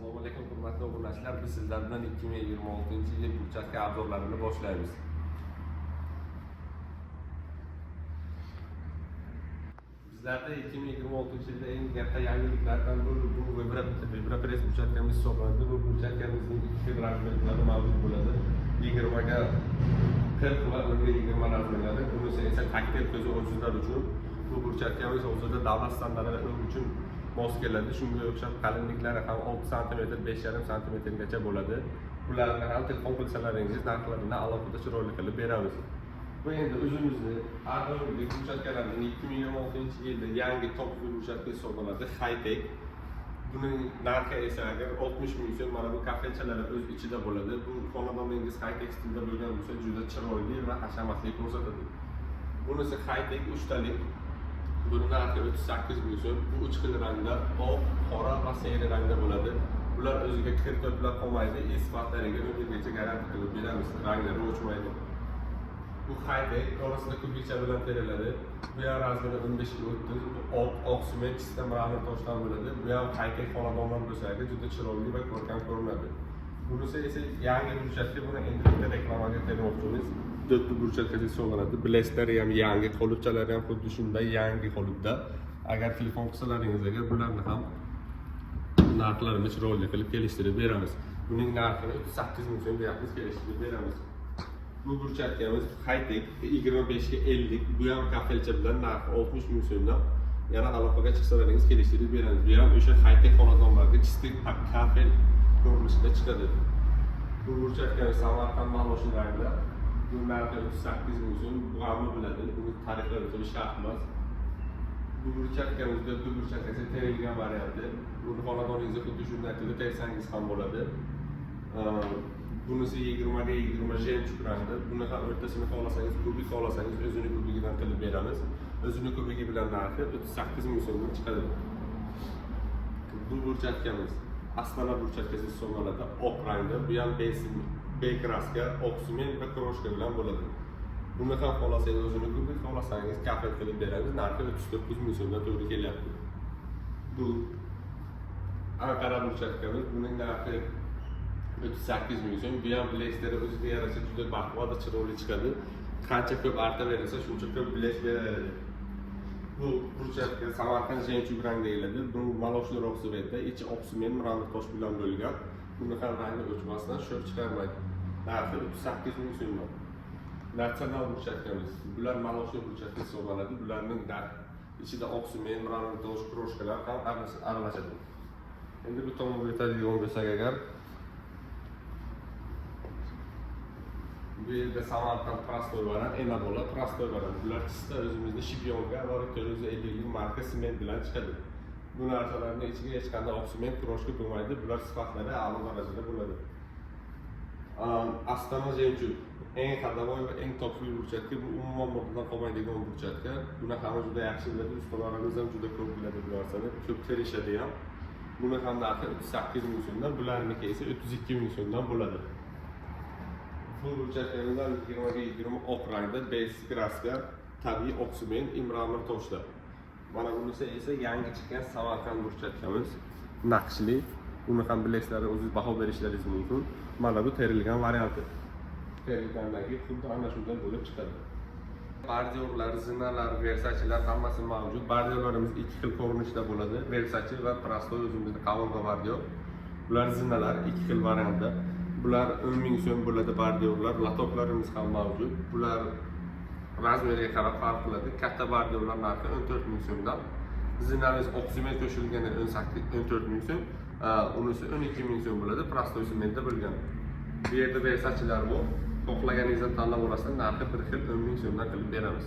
Assalomu alaykum hurmatli obunachilar. Biz sizlar bilan 2026-yil burchakka obzorlarini boshlaymiz. Bizlarda 2026-yilda eng katta yangiliklardan biri bu Vibrapress burchakkamiz hisoblanadi. Bu burchakkamizning ikki razmerlari mavjud bo'ladi. 20 ga 40 va 20 razmerlari. Bunisi esa taktil ko'zi ojizlar uchun bu burchakkamiz hozirda davlat standartlari uchun mos keladi. Shunga o'xshab qalinliklari ham 6 sm, 5,5 sm-gacha bo'ladi. Bularni ham telefon qilsalaringiz narxlarini alohida chiroyli qilib beramiz. Bu endi o'zimizni arxeologik burchakkalarning 2026-yilda yangi top burchakka hisoblanadi, Hightech. Buning narxi esa agar 60 ming so'm, mana bu kafelchalar o'z ichida bo'ladi. Bu xonadoningiz Hightech stilda bo'lgan bo'lsa, juda chiroyli va hashamatli ko'rsatadi. Bunisi Hightech 3 talik. Buning narxi 38 ming so'm. Bu 3 xil rangda, oq, qora va seri rangda bo'ladi. Bular o'ziga kir to'plab qolmaydi, sifatlariga o'zgacha garantiya qilib beramiz. Ranglari o'chmaydi. Bu Hightech orasida ko'pikcha bilan teriladi. Bu ham razmeri 15 ga 30, bu oq sement sistem ramir toshdan bo'ladi. Bu ham Hightech xonadonlar bo'lsa-da juda chiroyli va ko'rkam ko'rinadi. Bunisi esa yangi burchakka, buni endi reklamaga tayyorlamoqchimiz. 4 burchakka hisoblanadi. Bileslar ham yangi, qolipchalari ham xuddi shunday yangi qolipda. Agar telefon qilsalaringiz agar bularni ham narxlarini chiroyli qilib kelishtirib beramiz. Buning narxini 38 ming so'm deyapmiz, kelishtirib beramiz. Bu burchakkamiz Hightech 25 ga 50, bu ham kafelcha bilan narxi 60 ming so'mdan. Yana aloqaga chiqsalaringiz kelishtirib beramiz. Bu ham o'sha Hightech xonadonlarga chistik kafel ko'rinishida chiqadi. Bu burchakkamiz Samarqand maloshlarida. Bu narxi 38 ming so'm, bu hamma biladi. Buni tarixlari to'la sharh emas. Bu burchakkamizda bu burchakkasi terilgan varianti. Buni xonadoningizga xuddi shunday qilib tersangiz ham bo'ladi. Bunisi 20 ga 20 jemchug rangda. Buni ham o'rtasini xohlasangiz, kubik xohlasangiz o'zini kubigidan qilib beramiz. O'zini kubigi bilan narxi 38 ming so'mdan chiqadi. Bu burchakkamiz Astana burchakkasi hisoblanadi, oq rangda. Bu ham B kraska, oq sement va kroshka bilan bo'ladi. Buni ham xohlasangiz o'zini kubik, xohlasangiz kafel qilib beramiz. Narxi 39 ming so'mdan to'g'ri kelyapti. Bu Anqara burchakkamiz, buning narxi 38 ming so'm. Bu ham bileshlari o'ziga yarasha juda baquvvat va chiroyli chiqadi. Qancha ko'p arta berilsa, shuncha ko'p bilesh beradi. Bu burchakka Samarqand jemchug rangda keladi. Bu maloshliroq sifatda, ichi oq sement ramir tosh bilan bo'lgan. Buni ham rangi o'chmasdan sho'r chiqarmaydi. Narxi 38 ming so'm. Natsional burchakkamiz. Bular maloshli burchakka hisoblanadi. Bularning ichida oq sement, ramir tosh, kroshkalar ham aralashadi. Endi bu tomonga o'tadigan bo'lsak agar, bu yerda Samarqand prostoy variant, Enabola prostoy variant. Bular chista o'zimizning Shibyonga va 450 marka sement bilan chiqadi. Bu narsalarning ichiga hech qanday oq sement, kroshka bo'lmaydi. Bular sifatlari a'lo darajada bo'ladi. Astana jemchug eng qadavoy va eng topli burchakka, bu umuman o'rtadan qolmaydigan burchakka. Buni hamma juda yaxshi biladi, ustalarimiz ham juda ko'p biladi bu narsani, ko'p terishadi ham. Buni ham narxi 38 ming so'mdan, bularniki esa 32 ming so'mdan bo'ladi. Bu burchaklardan 20 ga 20 oq rangda, base kraska, tabiiy oq sement, imramir toshlar. Mana bunisi esa yangi chiqqan Samarqand burchakkamiz, naqshli. Buni ham bileshlari o'zingiz baho berishlaringiz mumkin. Mana bu terilgan varianti. Terilgandagi xuddi ana shunday bo'lib chiqadi. Bardiyorlar, zinalar, Versace'lar hammasi mavjud. Bardiyorlarimiz ikki xil ko'rinishda bo'ladi. Versace va prostoy o'zimizning qavunga bardiyor. Bular zinalar ikki xil variantda. Bular 10 ming so'm bo'ladi bardiyorlar. Latoklarimiz ham mavjud. Bular razmeriga qarab farq qiladi. Katta bardiyorlar narxi 14 ming so'mdan. Zinamiz oq sement qo'shilgani 14 ming so'm. Unisi 12 ming so'm bo'ladi. Prostoy sementda bo'lgan. Bu yerda Versace'lar bor. Xohlaganingizdan tanlab olasizlar. Narxi bir xil 10 ming so'mdan qilib beramiz.